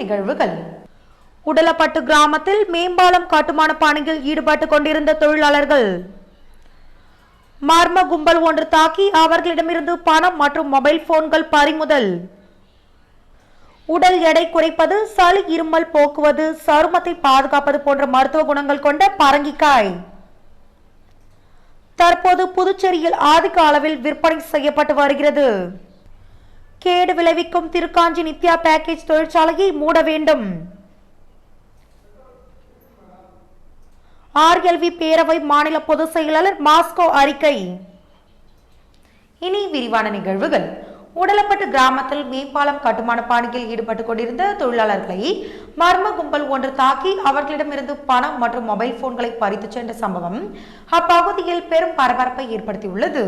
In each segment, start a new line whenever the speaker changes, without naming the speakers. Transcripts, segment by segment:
நிகழ்வுகள். உடலப்பட்டு கிராமத்தில் மேம்பாலம் கட்டுமான பணியில் ஈடுபட்டுக் கொண்டிருந்த தொழிலாளர்கள் மர்ம கும்பல் ஒன்று தாக்கி அவர்களிடமிருந்து பணம் மற்றும் மொபைல் போன்கள் பறிமுதல். உடல் எடை குறைப்பது, சளி இருமல் போக்குவது, சருமத்தை பாதுகாப்பது போன்ற மருத்துவ குணங்கள் கொண்ட பரங்கிக்காய் தற்போது புதுச்சேரியில் அதிக அளவில் விற்பனை செய்யப்பட்டு வருகிறது. கேடு விளைவிக்கும் திருக்காஞ்சி நித்யா பேக்கேஜ் தொழிற்சாலையை மூட வேண்டும். ஆர்எல்வி பேரவை மாநில பொதுச் செயலாளர் மாஸ்கோ அறிக்கை. இனி விரிவான நிகழ்வுகள். உடலப்பட்டு கிராமத்தில் மேம்பாலம் கட்டுமான பணியில் ஈடுபட்டுக் கொண்டிருந்த தொழிலாளர்களை மர்ம கும்பல் ஒன்று தாக்கி அவர்களிடமிருந்து பணம் மற்றும் மொபைல் போன்களை பறித்து சென்ற சம்பவம் அப்பகுதியில் பெரும் பரபரப்பை ஏற்படுத்தியுள்ளது.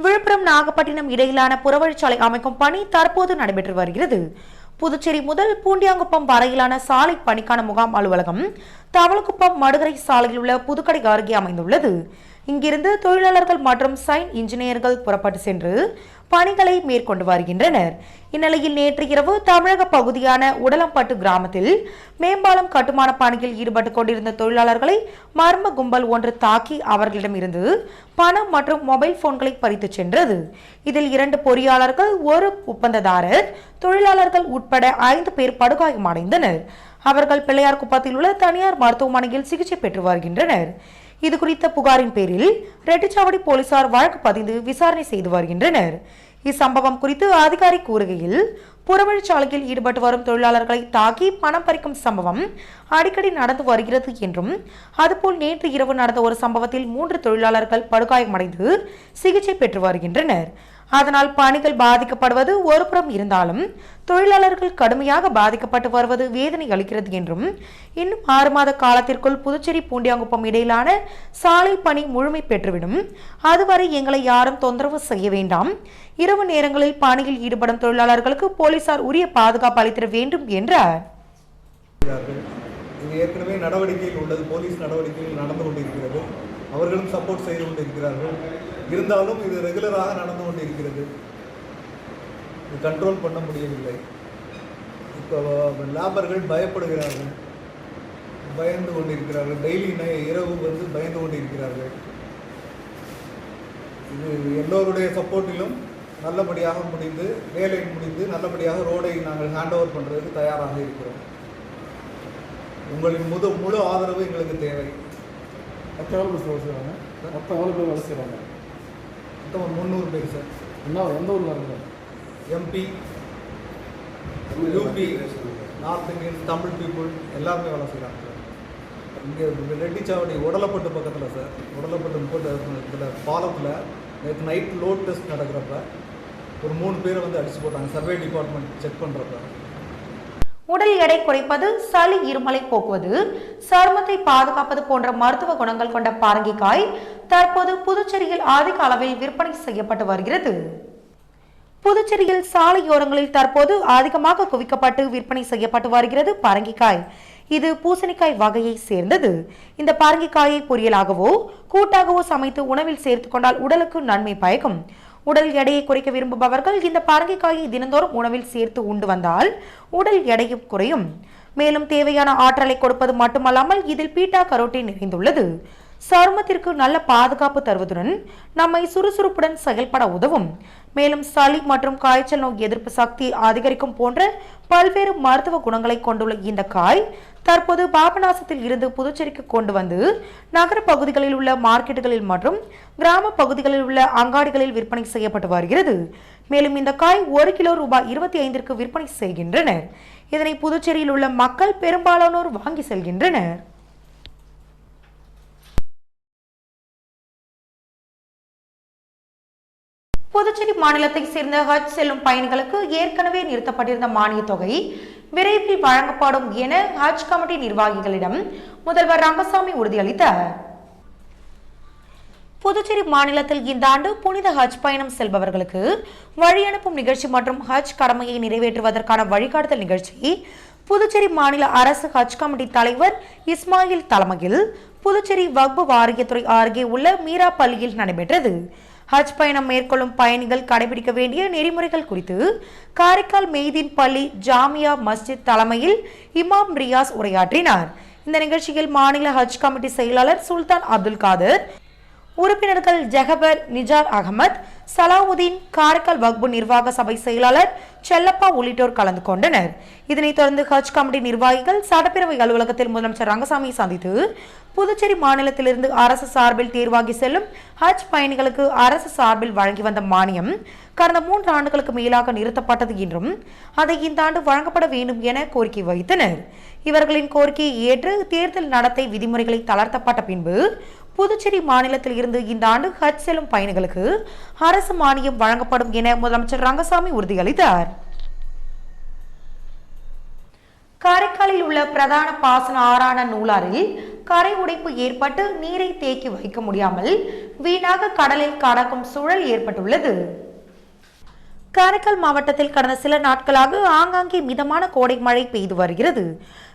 விழுப்புரம் நாகப்பட்டினம் இடையிலான புறவழிச்சாலை அமைக்கும் பணி தற்போது நடைபெற்று வருகிறது. புதுச்சேரி முதல் பூண்டியாங்குப்பம் வரையிலான சாலை பணிக்கான முகாம் அலுவலகம் தவளக்குப்பம் மடுகரை சாலையில் உள்ள புதுக்கடை அருகே அமைந்துள்ளது. இங்கிருந்து தொழிலாளர்கள் மற்றும் சைன் இன்ஜினியர்கள் புறப்பட்டு சென்று பணிகளை மேற்கொண்டு வருகின்றனர். இந்நிலையில் நேற்று இரவு தமிழக பகுதியான உடலம்பட்டு கிராமத்தில் மேம்பாலம் கட்டுமான பணியில் ஈடுபட்டுக் கொண்டிருந்த தொழிலாளர்களை மர்ம கும்பல் ஒன்று தாக்கி அவர்களிடமிருந்து பணம் மற்றும் மொபைல் போன்களை பறித்து சென்றது. இதில் 2 பொறியாளர்கள், 1 ஒப்பந்ததாரர், தொழிலாளர்கள் உட்பட 5 பேர் படுகாயமடைந்தனர். அவர்கள் பிள்ளையார் குப்பத்தில் உள்ள தனியார் மருத்துவமனையில் சிகிச்சை பெற்று வருகின்றனர். இது குறித்த புகாரின் பேரில் ரெட்டிச்சாவடி போலீசார் வழக்கு பதிந்து விசாரணை செய்து வருகின்றனர். இச்சம்பவம் குறித்து அதிகாரி கூறுகையில், புறவழிச்சாலையில் ஈடுபட்டு வரும் தொழிலாளர்களை தாக்கி பணம் பறிக்கும் சம்பவம் அடிக்கடி நடந்து வருகிறது என்றும், அதுபோல் நேற்று இரவு நடந்த ஒரு சம்பவத்தில் 3 தொழிலாளர்கள் படுகாயமடைந்து சிகிச்சை பெற்று வருகின்றனர். அதனால் பணிகள் பாதிக்கப்படுவது ஒருபுறம் இருந்தாலும் தொழிலாளர்கள் கடுமையாக பாதிக்கப்பட்டு வருவது வேதனை அளிக்கிறது என்றும், இன்னும் 6 மாத காலத்திற்குள் புதுச்சேரி பூண்டியாங்குப்பம் இடையிலான சாலை பணி முழுமை பெற்றுவிடும். அதுவரை எங்களை யாரும் தொந்தரவு செய்ய வேண்டாம். இரவு நேரங்களில் பணியில் ஈடுபடும் தொழிலாளர்களுக்கு போலீசார் உரிய பாதுகாப்பு அளித்திட வேண்டும் என்றார்.
இது ஏற்கனவே நடவடிக்கையில் உள்ளது, போலீஸ் நடவடிக்கையில் நடந்து கொண்டிருக்கிறது. அவர்களும் சப்போர்ட் செய்து கொண்டிருக்கிறார்கள். இருந்தாலும் இது ரெகுலராக நடந்து கொண்டிருக்கிறது. இது கண்ட்ரோல் பண்ண முடியவில்லை. இப்போ லேபர்கள் பயப்படுகிறார்கள், பயந்து கொண்டிருக்கிறார்கள். டெய்லி இரவு பயந்து கொண்டிருக்கிறார்கள். இது எல்லோருடைய சப்போர்ட்டிலும் நல்லபடியாக முடிந்து, வேலை முடிந்து நல்லபடியாக ரோடை நாங்கள் ஹேண்ட் ஓவர் பண்ணுறதுக்கு தயாராக இருக்கிறோம். உங்களின் முழு ஆதரவு எங்களுக்கு தேவை.
எவ்வளோ பேர் செய்கிறாங்க? மொத்தம் எவ்வளோ பேர் வேலை செய்கிறாங்க?
மொத்தம் 300 பேர் சார்.
என்ன எந்த ஊரில் இருங்க?
MP, UP, north Indian, Tamil people எல்லாருமே வேலை செய்கிறாங்க சார். இங்கே ரெட்டிச்சாவடி உடலப்பட்டு பக்கத்தில் சார், உடலப்பட்டு பாலத்தில் நேற்று நைட் லோட் டெஸ்ட் நடக்கிறப்ப ஒரு 3 பேரை அடிச்சு போட்டாங்க. சர்வே டிபார்ட்மெண்ட் செக் பண்ணுறப்ப
உடல் எடை குறைப்பது, சளி இருமலை போக்குவது, சருமத்தை பாதுகாப்பது போன்ற மருத்துவ குணங்கள் கொண்ட பரங்கிக்காய் தற்போது புதுச்சேரியில் அதிக அளவில் விற்பனை செய்யப்பட்டு வருகிறது. புதுச்சேரியில் சாலையோரங்களில் தற்போது அதிகமாக குவிக்கப்பட்டு விற்பனை செய்யப்பட்டு வருகிறது பரங்கிக்காய். இது பூசணிக்காய் வகையை சேர்ந்தது. இந்த பரங்கிக்காயை பொரியலாகவோ கூட்டாகவோ சமைத்து உணவில் சேர்த்துக் கொண்டால் உடலுக்கு நன்மை பயக்கும். உடல் எடையை குறைக்க விரும்புபவர்கள் இந்த பரங்கிக்காயை தினந்தோறும் உணவில் சேர்த்து உண்டு வந்தால் உடல் எடையும் குறையும். மேலும் தேவையான ஆற்றலை கொடுப்பது மட்டுமல்லாமல் இதில் பீட்டா கரோட்டின் நிறைந்துள்ளது. சருமத்திற்கு நல்ல பாதுகாப்பு தருவதுடன் நம்மை சுறுசுறுப்புடன் செயல்பட உதவும். மேலும் சளி மற்றும் காய்ச்சல் நோய் எதிர்ப்பு சக்தி அதிகரிக்கும் போன்ற பல்வேறு மருத்துவ குணங்களை கொண்டுள்ள இந்த காய் தற்போது பாபநாசத்தில் இருந்து புதுச்சேரிக்கு கொண்டு வந்து நகர பகுதிகளில் உள்ள மார்க்கெட்டுகளில் மற்றும் கிராம பகுதிகளில் உள்ள அங்காடிகளில் விற்பனை செய்யப்பட்டு வருகிறது. மேலும் இந்த காய் 1 கிலோ ரூபாய் 25ற்கு விற்பனை செய்கின்றனர். இதனை புதுச்சேரியில் உள்ள மக்கள் பெரும்பாலானோர் வாங்கி செல்கின்றனர். புதுச்சேரி மாநிலத்தை சேர்ந்த ஹஜ் செல்லும் பயணிகளுக்கு ஏற்கனவே நிறுத்தப்பட்டிருந்த மானிய தொகை விரைவில் வழங்கப்படும் என ஹஜ் கமிட்டி நிர்வாகிகளிடம் முதல்வர் ரங்கசாமி உறுதியளித்தார். புதுச்சேரி மாநிலத்தில் இந்த ஆண்டு புனித ஹஜ் பயணம் செல்பவர்களுக்கு வழி அனுப்பும் நிகழ்ச்சி மற்றும் ஹஜ் கடமையை நிறைவேற்றுவதற்கான வழிகாட்டுதல் நிகழ்ச்சி புதுச்சேரி மாநில அரசு ஹஜ் கமிட்டி தலைவர் இஸ்மாயில் தலைமையில் புதுச்சேரி வக்பு வாரியத்துறை அருகே உள்ள மீரா பள்ளியில் நடைபெற்றது. ஹஜ் பயணம் மேற்கொள்ளும் பயணிகள் கடைபிடிக்க வேண்டிய நெறிமுறைகள் குறித்து காரைக்கால் மெய்தீன் பள்ளி ஜாமியா மஸ்ஜித் தலைமையில் இமாம் ரியாஸ் உரையாற்றினார். இந்த நிகழ்ச்சியில் மாநில ஹஜ் கமிட்டி செயலாளர் சுல்தான் அப்துல் காதர், உறுப்பினர்கள் ஜெகபர் நிஜார் அகமது, சலாவுதீன், காரைக்கால் வக்பு நிர்வாக சபை செயலாளர் செல்லப்பா உள்ளிட்டோர் கலந்து கொண்டனர். இதனைத் தொடர்ந்து ஹஜ் கமிட்டி நிர்வாகிகள் சட்டப்பேரவை அலுவலகத்தில் முதலமைச்சர் ரங்கசாமியை சந்தித்து புதுச்சேரி மாநிலத்திலிருந்து அரசு சார்பில் தேர்வாகி செல்லும் ஹஜ் பயணிகளுக்கு அரசு சார்பில் வழங்கி வந்த மானியம் கடந்த 3 ஆண்டுகளுக்கு மேலாக நிறுத்தப்பட்டது என்றும் அதை இந்த ஆண்டு வழங்கப்பட வேண்டும் என கோரிக்கை வைத்தனர். இவர்களின் கோரிக்கையை ஏற்று தேர்தல் நடத்தை விதிமுறைகளை தளர்த்தப்பட்ட பின்பு புதுச்சேரி மாநிலத்தில் இருந்து இந்த ஆண்டு ஹஜ் செல்லும் பயணிகளுக்கு அரசு மானியம் வழங்கப்படும் என முதலமைச்சர் ரங்கசாமி உறுதியளித்தார். காரைக்காலில் உள்ள பிரதான பாசன ஆறான நூலாறில் கரை உடைப்பு ஏற்பட்டு நீரை தேக்கி வைக்க முடியாமல் வீணாக கடலில் கடக்கும் சூழல் ஏற்பட்டுள்ளது. காரைக்கால் மாவட்டத்தில் கடந்த சில நாட்களாக ஆங்காங்கே மிதமான கோடை மழை பெய்து வருகிறது.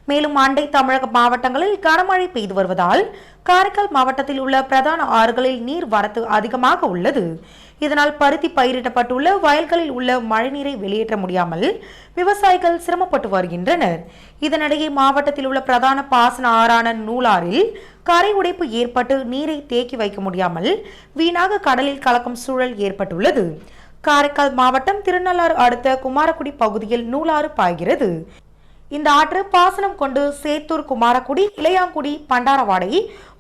மேலும் அண்டை தமிழக மாவட்டங்களில் கனமழை பெய்து வருவதால் காரைக்கால் மாவட்டத்தில் உள்ள பிரதான ஆறுகளில் நீர் வரத்து அதிகமாக உள்ளது. இதனால் பருத்தி பயிரிடப்பட்டுள்ள வயல்களில் உள்ள மழைநீரை வெளியேற்ற முடியாமல் விவசாயிகள் சிரமப்பட்டு வருகின்றனர். இதனிடையே மாவட்டத்தில் உள்ள பிரதான பாசன ஆறான நூலாறில் கரை உடைப்பு ஏற்பட்டு நீரை தேக்கி வைக்க முடியாமல் வீணாக கடலில் கலக்கும் சூழல் ஏற்பட்டுள்ளது. காரைக்கால் மாவட்டம் திருநள்ளாறு அடுத்த குமாரக்குடி பகுதியில் நூலாறு பாய்கிறது. இந்த ஆற்று பாசனம் கொண்டு சேத்தூர், குமாரக்குடி, இளையாங்குடி, பண்டாரவாடை,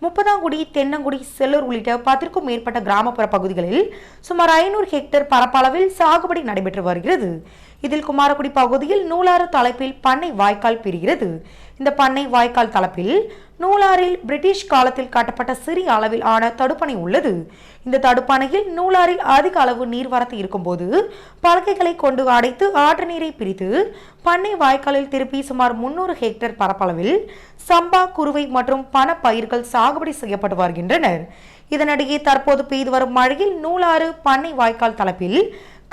முப்பதாங்குடி, தென்னங்குடி, செல்லூர் உள்ளிட்ட 10க்கும் மேற்பட்ட கிராமப்புற பகுதிகளில் சுமார் 500 ஹெக்டேர் பரப்பளவில் சாகுபடி நடைபெற்று வருகிறது. இதில் குமாரக்குடி பகுதியில் நூலாறு தலைப்பில் பண்ணை வாய்க்கால் பிரிகிறது. இந்த பண்ணை வாய்க்கால் தளப்பில் நூலாறில் பிரிட்டிஷ் காலத்தில் கட்டப்பட்ட சிறிய அளவில் ஆன தடுப்பணை உள்ளது. இந்த தடுப்பணையில் நூலாறில் அதிக அளவு நீர்வரத்து இருக்கும்போது பலகைகளை கொண்டு அடைத்து ஆற்று நீரை பிரித்து பண்ணை வாய்க்காலில் திருப்பி சுமார் 300 ஹெக்டேர் பரப்பளவில் சம்பா, குறுவை மற்றும் பண பயிர்கள் சாகுபடி செய்யப்பட்டு வருகின்றனர். இதனிடையே தற்போது பெய்து வரும் மழையில் நூலாறு பண்ணை வாய்க்கால் தளப்பில்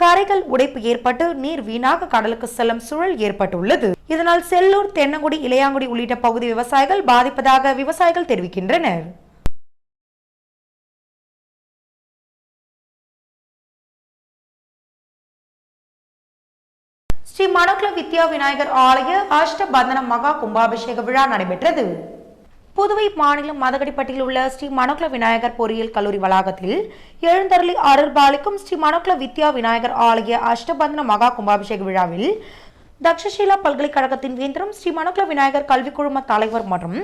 கரைகள் உடைப்பு ஏற்பட்டு நீர் வீணாக கடலுக்கு செல்லும் சூழல் ஏற்பட்டுள்ளது. இதனால் செல்லூர், தென்னங்குடி, இளையாங்குடி உள்ளிட்ட பகுதி விவசாயிகள் பாதிப்பதாக விவசாயிகள் தெரிவிக்கின்றனர். ஸ்ரீ மனோக்ல வித்யா விநாயகர் ஆலய அஷ்டபந்தன மகா கும்பாபிஷேக விழா நடைபெற்றது. புதுவை மாநிலம் மதகடிப்பட்டியில் உள்ள ஸ்ரீ மனோக்ல விநாயகர் பொறியியல் கல்லூரி வளாகத்தில் எழுந்தருளி அருள்பாலிக்கும் ஸ்ரீ மனோக்ல வித்யா விநாயகர் ஆலய அஷ்டபந்தன மகா கும்பாபிஷேக விழாவில் தக்ஷஷீலா பல்கலைக்கழகத்தின் வேந்தரும் ஸ்ரீ மனோக்ல விநாயகர் கல்விக் குழும தலைவர் மற்றும்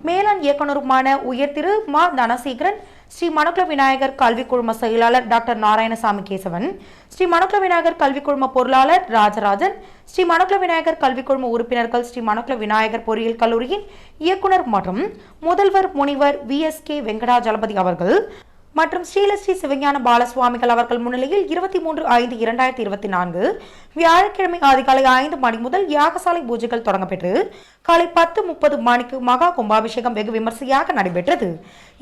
மேலாண் இயக்குநருமான உயர் திரு மா தனசேகரன், ஸ்ரீ மனோக்ல விநாயகர் கல்விக் குழும செயலாளர் டாக்டர் நாராயணசாமி கேசவன், ஸ்ரீ மனோக்ல விநாயகர் கல்விக் குழும பொருளாளர் ராஜராஜன், ஸ்ரீ மனோக்ல விநாயகர் கல்விக் குழும உறுப்பினர்கள், ஸ்ரீ மனோக்ல விநாயகர் பொறியியல் கல்லூரியின் இயக்குனர் மற்றும் முதல்வர் முனிவர் VSK வெங்கடாஜலபதி அவர்கள் மற்றும் ஸ்ரீலஸ்ரீ சிவஞான பாலசுவாமிகள் அவர்கள் முன்னிலையில் 23/5/2024 வியாழக்கிழமை அதிகாலை 5 மணி முதல் யாகசாலை பூஜைகள் தொடங்கப்பெற்று காலை 10:30 மணிக்கு மகா கும்பாபிஷேகம் வெகு விமர்சையாக நடைபெற்றது.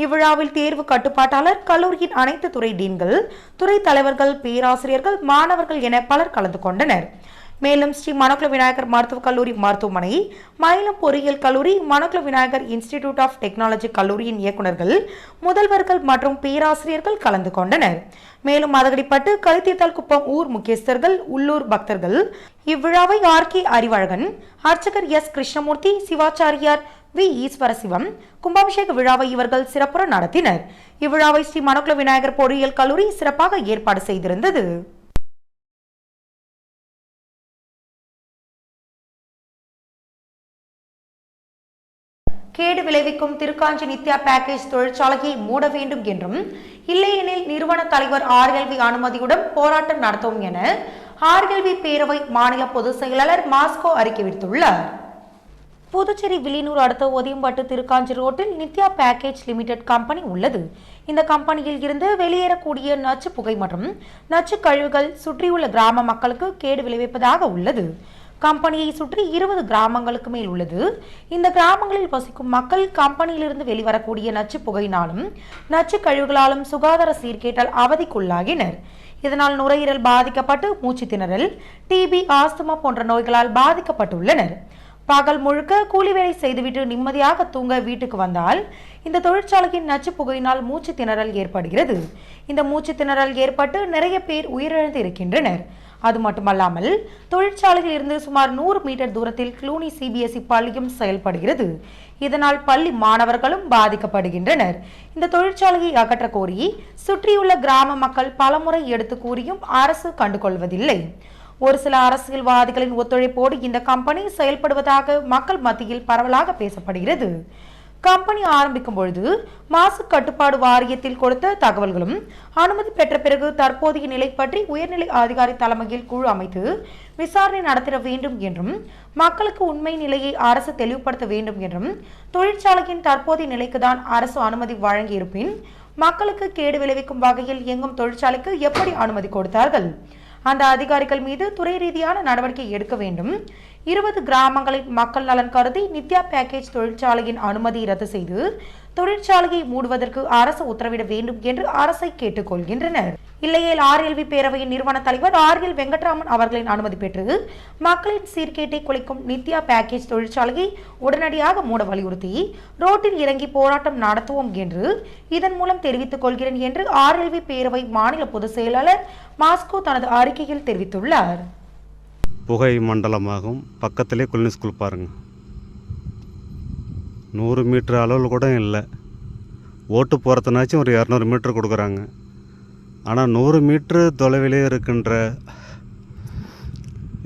இவ்விழாவில் தேர்வு கட்டுப்பாட்டாளர், கல்லூரியின் அனைத்து துறை டீன்கள், துறை தலைவர்கள், பேராசிரியர்கள், மாணவர்கள் என பலர் கலந்து கொண்டனர். மேலும் ஸ்ரீ மனோக்ல விநாயகர் மருத்துவக் கல்லூரி மருத்துவமனை, மயிலம் பொறியியல் கல்லூரி, மனோக்ல விநாயகர் இன்ஸ்டிடியூட் ஆஃப் டெக்னாலஜி கல்லூரியின் இயக்குநர்கள், முதல்வர்கள் மற்றும் பேராசிரியர்கள் கலந்து கொண்டனர். மேலும் மதகடிப்பட்டு, கலித்தீர்த்தால் குப்பம் ஊர் முக்கியஸ்தர்கள், உள்ளூர் பக்தர்கள் இவ்விழாவை RK அறிவழகன், அர்ச்சகர் S கிருஷ்ணமூர்த்தி, சிவாச்சாரியார் V ஈஸ்வரசிவம் கும்பாபிஷேக விழாவை இவர்கள் சிறப்புற நடத்தினர். இவ்விழாவை ஸ்ரீ மனோக்ல விநாயகர் பொறியியல் கல்லூரி சிறப்பாக ஏற்பாடு செய்திருந்தது. கேடு விளைவிக்கும் திருக்காஞ்சி நித்யா பேக்கேஜ் தொழிற்சாலையை மூட வேண்டும் என்றும், இல்லையெனில் நிறுவன தலைவர் RLV அனுமதியுடன் போராட்டம் நடத்தும் என RLV பேரவை மாநில பொதுச் செயலாளர் மாஸ்கோ அறிக்கை விடுத்துள்ளார். புதுச்சேரி வில்லியனூர் அடுத்த ஒதியம்பட்டு திருக்காஞ்சி ரோட்டில் நித்யா பேக்கேஜ் லிமிடெட் கம்பெனி உள்ளது. இந்த கம்பெனியில் இருந்து வெளியேறக்கூடிய நச்சு புகை மற்றும் நச்சு கழிவுகள் சுற்றியுள்ள கிராம மக்களுக்கு கேடு விளைவிப்பதாக உள்ளது. கம்பெனியை சுற்றி 20 கிராமங்களுக்கு மேல் உள்ளது. இந்த கிராமங்களில் வசிக்கும் மக்கள் கம்பெனியிலிருந்து வெளிவரக்கூடிய நச்சு புகையினாலும் நச்சு கழிவுகளாலும் சுகாதார சீர்கேட்டால் அவதிக்குள்ளாகினர். இதனால் நுரையீரல் பாதிக்கப்பட்டு மூச்சு திணறல், TB, ஆஸ்துமா போன்ற நோய்களால் பாதிக்கப்பட்டுள்ளனர். பகல் முழுக்க கூலி வேலை செய்துவிட்டு நிம்மதியாக தூங்க வீட்டுக்கு வந்தால் இந்த தொழிற்சாலையின் நச்சு புகையினால் மூச்சு திணறல் ஏற்படுகிறது. இந்த மூச்சு திணறல் ஏற்பட்டு நிறைய பேர் உயிரிழந்து இருக்கின்றனர். அது மட்டுமல்லாமல் தொழிற்சாலையில் இருந்து சுமார் 100 மீட்டர் தூரத்தில் க்ளூனி CBSE பள்ளியும் செயல்படுகிறது. இதனால் பள்ளி மாணவர்களும் பாதிக்கப்படுகின்றனர். இந்த தொழிற்சாலையை அகற்ற கோரி சுற்றியுள்ள கிராம மக்கள் பலமுறை எடுத்து கூறியும் அரசு கண்டுகொள்வதில்லை. ஒரு சில அரசியல்வாதிகளின் ஒத்துழைப்போடு இந்த கம்பெனி செயல்படுவதாக மக்கள் மத்தியில் பரவலாக பேசப்படுகிறது. கம்பெனி ஆரம்பிக்கும் பொழுது மாசு கட்டுப்பாடு வாரியத்தில் கொடுத்த தகவல்களும் அனுமதி பெற்ற பிறகு தற்போதைய நிலை பற்றி உயர்நிலை அதிகாரி தலைமையில் குழு அமைத்து விசாரணை நடத்திட வேண்டும் என்றும் மக்களுக்கு உண்மை நிலையை அரசு தெளிவுபடுத்த வேண்டும் என்றும் தொழிற்சாலையின் தற்போதைய நிலைக்குதான் அரசு அனுமதி வழங்கியிருப்பின் மக்களுக்கு கேடு விளைவிக்கும் வகையில் இயங்கும் தொழிற்சாலைக்கு எப்படி அனுமதி கொடுத்தார்கள்? அந்த அதிகாரிகள் மீது துறை ரீதியான நடவடிக்கை எடுக்க வேண்டும். 20 கிராமங்களின் மக்கள் நலன் கருதி நித்யா பேக்கேஜ் தொழிற்சாலையின் அனுமதி ரத்து செய்து தொழிற்சாலையை மூடுவதற்கு அரசு உத்தரவிட வேண்டும் என்று அரசை கேட்டுக்கொள்கின்றனர். இல்லையேல் RLV பேரவையின் நிறுவன தலைவர் RL வெங்கட்ராமன் அவர்களின் அனுமதி பெற்று மக்களின் சீர்கேட்டை குலைக்கும் நித்யா பேக்கேஜ் தொழிற்சாலையை உடனடியாக மூட வலியுறுத்தி ரோட்டில் இறங்கி போராட்டம் நடத்துவோம் என்று இதன் மூலம் தெரிவித்துக் கொள்கிறேன் என்று RLV பேரவை மாநில பொதுச் செயலாளர் மாஸ்கோ தனது அறிக்கையில் தெரிவித்துள்ளார்.
புகை மண்டலமாகும். பக்கத்திலே குளினி ஸ்கூல் பாருங்கள். 100 மீட்டர் அளவில் கூட இல்லை. ஓட்டு போகிறதுனாச்சும் ஒரு 200 மீட்டர் கொடுக்குறாங்க. ஆனால் 100 மீட்ரு தொலைவிலே இருக்கின்ற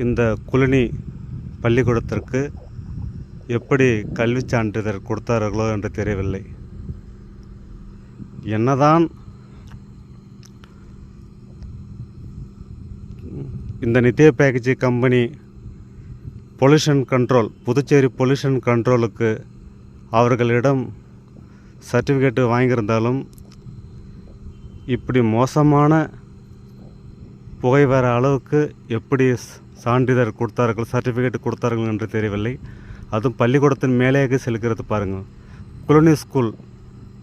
இந்த குளினி பள்ளிக்கூடத்திற்கு எப்படி கல்வி சான்றிதழ் கொடுத்தார்களோ என்று தெரியவில்லை. என்னதான் இந்த Nithya package company pollution control, Puducherry pollution கண்ட்ரோலுக்கு அவர்களிடம் சர்டிஃபிகேட்டு வாங்கியிருந்தாலும் இப்படி மோசமான புகை வர அளவுக்கு எப்படி சான்றிதழ் கொடுத்தார்கள், சர்டிஃபிகேட் கொடுத்தார்கள் என்று தெரியவில்லை. அதுவும் பள்ளிக்கூடத்தின் மேலேயே செல்கிறது பாருங்கள். குளோனி ஸ்கூல்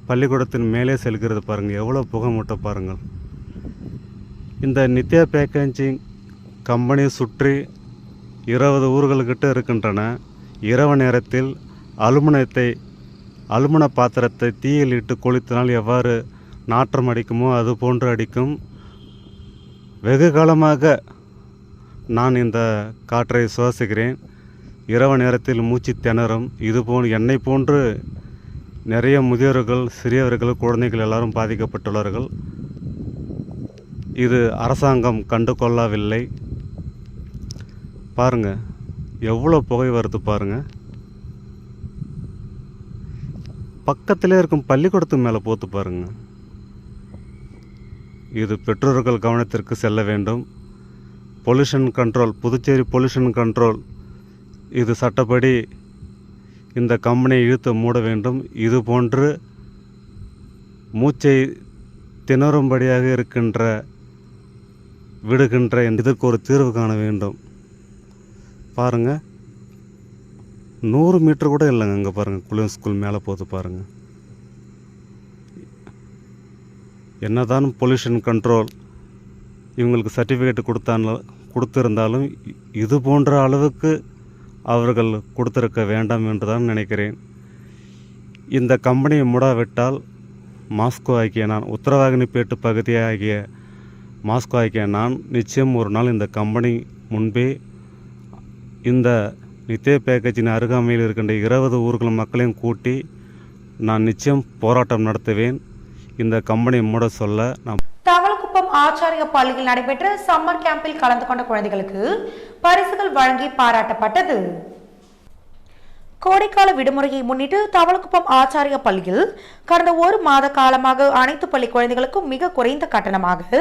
பள்ளிக்கூடத்தின் மேலே செல்கிறது பாருங்கள். எவ்வளோ புகை மூட்டை பாருங்கள். இந்த நித்யா பேக்கேஜிங் கம்பெனியை சுற்றி 20 ஊர்கள்கிட்ட இருக்கின்றன. இரவு நேரத்தில் அலுமின பாத்திரத்தை தீயில் இட்டு கொளுத்தினால் எவ்வாறு நாற்றம் அடிக்குமோ அது போன்று அடிக்கும். வெகு காலமாக நான் இந்த காற்றை சுவாசிக்கிறேன். இரவு நேரத்தில் மூச்சு திணறும். இதுபோல் என்னை போன்று நிறைய முதியோர்கள், சிறியவர்கள், குழந்தைகள் எல்லாரும் பாதிக்கப்பட்டுள்ளார்கள். இது அரசாங்கம் கண்டு கொள்ளவில்லை. பாருங்கள் எவ்வளோ புகை வருது பாருங்கள். பக்கத்திலே இருக்கும் பள்ளிக்கூடத்து மேலே போத்து பாருங்கள். இது பெற்றோர்கள் கவனத்திற்கு செல்ல வேண்டும். Pollution control, Puducherry pollution control இது சட்டப்படி இந்த கம்பெனியை இழுத்து மூட வேண்டும். இது போன்று மூச்சை திணறும்படியாக விடுகின்ற இதற்கு ஒரு தீர்வு காண வேண்டும். பாருங்கள் 100 மீட்டர் கூட இல்லைங்க. அங்கே பாருங்கள் குளின் ஸ்கூல் மேலே போது பாருங்கள். என்னதான் பொல்யூஷன் கண்ட்ரோல் இவங்களுக்கு சர்டிஃபிகேட் கொடுத்திருந்தாலும் இது போன்ற அளவுக்கு அவர்கள் கொடுத்திருக்க வேண்டாம் என்று தான் நினைக்கிறேன். இந்த கம்பெனியை மூடாவிட்டால் மாஸ்கோ ஆகிய நான், உத்தரவாகினிப்பேட்டு பகுதியாகிய மாஸ்கோ ஆகிய நான் நிச்சயம் ஒரு நாள் இந்த கம்பெனி முன்பே இந்த நித்யா பேக்கேஜின் அருகாமையில் இருக்கின்ற 20 ஊர்கள் மக்களையும் கூட்டி நான் நிச்சயம் போராட்டம் நடத்துவேன். இந்த கம்பெனி மூட சொல்ல நான்
தவளக்குப்பம் ஆச்சாரிய பள்ளியில் நடைபெற்ற சம்மர் கேம்பில் கலந்து கொண்ட குழந்தைகளுக்கு பரிசுகள் வழங்கி பாராட்டப்பட்டது. கோடைக்கால விடுமுறையை முன்னிட்டு தவளக்குப்பம் ஆச்சாரிய பள்ளியில் கடந்த 1 மாத காலமாக அனைத்து பள்ளி குழந்தைகளுக்கும் மிக குறைந்த கட்டணமாக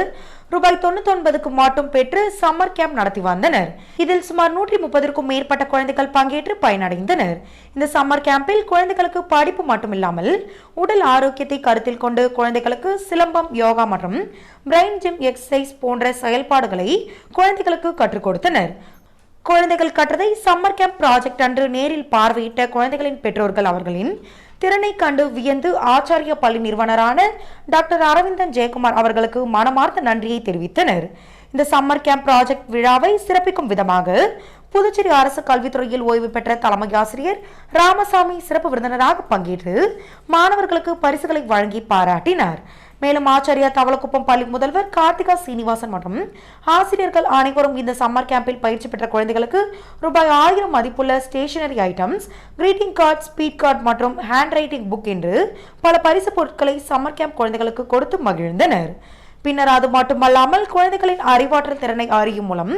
ரூபாய் 99க்கு மட்டும் பெற்று சம்மர் கேம்ப் நடத்தி வந்தனர். இதில் சுமார் 130க்கும் மேற்பட்ட குழந்தைகள் பங்கேற்று பயனடைந்தனர். இந்த சம்மர் கேம்பில் குழந்தைகளுக்கு படிப்பு மட்டுமில்லாமல் உடல் ஆரோக்கியத்தை கருத்தில் கொண்டு குழந்தைகளுக்கு சிலம்பம், யோகா மற்றும் பிரெயின் ஜிம் எக்ஸசைஸ் போன்ற செயல்பாடுகளை குழந்தைகளுக்கு கற்றுக் கொடுத்தனர். குழந்தைகள் கற்றதை சம்மர் கேம்ப் ப்ராஜெக்ட் அன்று நேரில் பார்வையிட்ட குழந்தைகளின் பெற்றோர்கள் அவர்களின் திறனை கண்டு வியந்து ஆச்சாரிய பள்ளி நிறுவனரான டாக்டர் அரவிந்தன் ஜெயக்குமார் அவர்களுக்கு மனமார்ந்த நன்றியை தெரிவித்தனர். இந்த சம்மர் கேம்ப் ப்ராஜெக்ட் விழாவை சிறப்பிக்கும் விதமாக புதுச்சேரி அரசு கல்வித்துறையில் ஓய்வு பெற்ற தலைமை ஆசிரியர் ராமசாமி சிறப்பு விருந்தினராக பங்கேற்று மாணவர்களுக்கு பரிசுகளை வழங்கி பாராட்டினார். மேலும் ஆச்சாரியா தவளக்குப்பம் பள்ளி முதல்வர் கார்த்திகா சீனிவாசன் மற்றும் ஆசிரியர்கள் அனைவரும் இந்த சம்மர் கேம்பில் பயிற்சி பெற்ற குழந்தைகளுக்கு ரூபாய் 1000 மதிப்புள்ள stationery items, greeting card, speed card மற்றும் ஹேண்ட் ரைட்டிங் புக் என்று பல பரிசு பொருட்களை சம்மர் கேம்ப் குழந்தைகளுக்கு கொடுத்து மகிழ்ந்தனர். பின்னர் அது மட்டுமல்லாமல் குழந்தைகளின் அறிவாற்றல் திறனை அறியும் மூலம்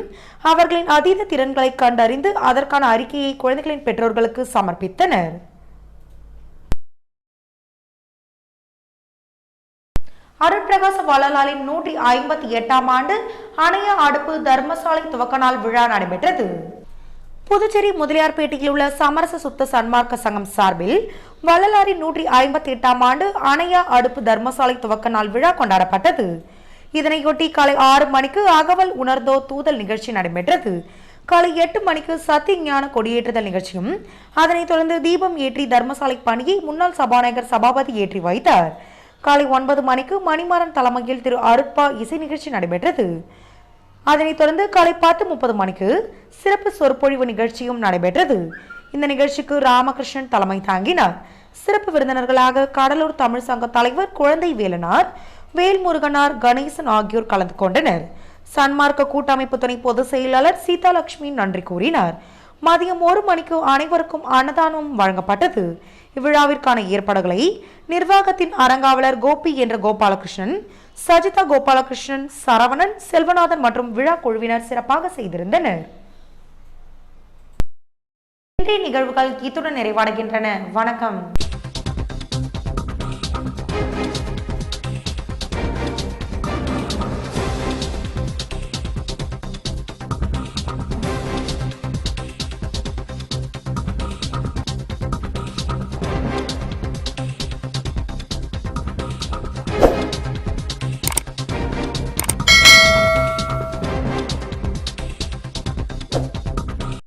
அவர்களின் அதீத திறன்களை கண்டறிந்து அதற்கான அறிக்கையை குழந்தைகளின் பெற்றோர்களுக்கு சமர்ப்பித்தனர். அருட்பிரகாச வள்ளலாரின் 158ஆம் ஆண்டு அணைய அடுப்பு தர்மசாலை துவக்க நாள் விழா நடைபெற்றது. புதுச்சேரி முதலியார்பேட்டையில் உள்ள சமரச சுத்த சன்மார்க்க சங்கம் சார்பில் வள்ளலாரின் 158ஆம் ஆண்டு அணையா அடுப்பு தர்மசாலை துவக்க நாள் விழா கொண்டாடப்பட்டது. இதனையொட்டி காலை 6 மணிக்கு அகவல் உணர்ந்தோ தூதல் நிகழ்ச்சி நடைபெற்றது. காலை 8 மணிக்கு சத்திய ஞான கொடியேற்றுதல் நிகழ்ச்சியும் அதனைத் தொடர்ந்து தீபம் ஏற்றி தர்மசாலை பணியை முன்னாள் சபாநாயகர் சபாபதி ஏற்றி வைத்தார். காலை 9 மணிக்கு மணிமாறன் தலைமையில் திரு அருட்பா இசை நிகழ்ச்சி நடைபெற்றது. அதனைத் தொடர்ந்து காலை 10:30 மணிக்கு சிறப்பு சொற்பொழிவு நிகழ்ச்சியும் நடைபெற்றது. இந்த நிகழ்ச்சிக்கு ராமகிருஷ்ணன் தலைமை தாங்கினார். சிறப்பு விருந்தினர்களாக கடலூர் தமிழ் சங்க தலைவர் குழந்தை வேலனார், வேல்முருகனார், கணேசன் ஆகியோர் கலந்து கொண்டனர். சன்மார்க்க கூட்டமைப்பு துணை பொதுச் செயலாளர் சீதாலட்சுமி நன்றி கூறினார். மதியம் 1 மணிக்கு அனைவருக்கும் அன்னதானம் வழங்கப்பட்டது. இவ்விழாவிற்கான ஏற்பாடுகளை நிர்வாகத்தின் அரங்காவலர் கோபி என்ற கோபாலகிருஷ்ணன், சஜிதா கோபாலகிருஷ்ணன், சரவணன், செல்வநாதன் மற்றும் விழா குழுவினர் சிறப்பாக செய்திருந்தனர். இன்றைய நிகழ்வுகள் இத்துடன் நிறைவடைகின்றன. வணக்கம்.